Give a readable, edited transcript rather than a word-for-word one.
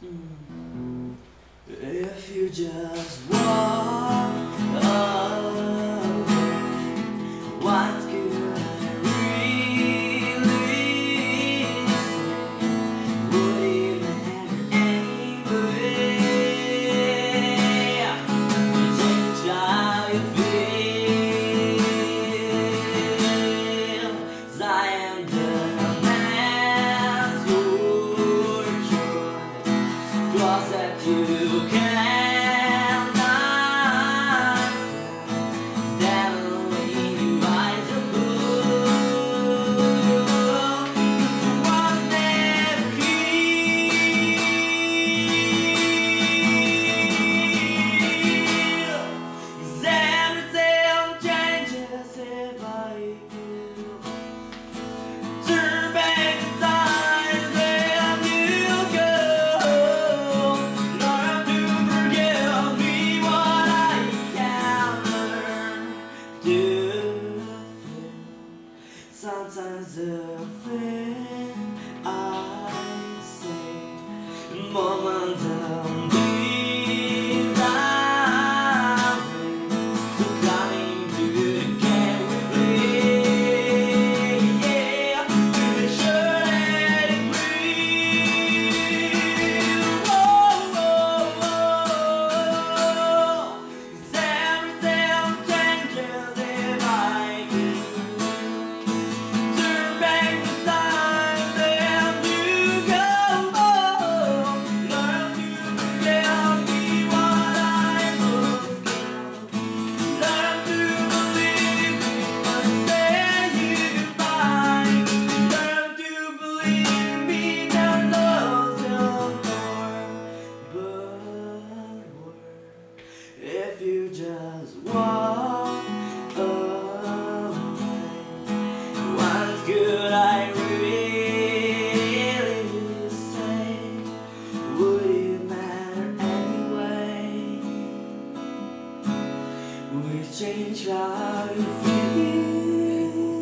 If you just walk away, what could I really say? Would it matter anyway? Change how you feel. 'Cause I am the man your choice. Cause that you cannot devil in your eyes are blue. Was never healed. 'Cause everything changes if I turn back the time and you go. Learn to forgive me what I can learn to feel. Sometimes the thing I say, moments of desire, so coming to the game we play. Yeah, to be sure that it will. Oh, oh, oh. 'Cause everything changes if I can turn back the time and you go. Learn to forgive me what I must give. Learn to believe me when say goodbye. Learn to believe me that love's no more but word. If you just walk away, what could I really say? Would it matter anyway? Would it change how you feel?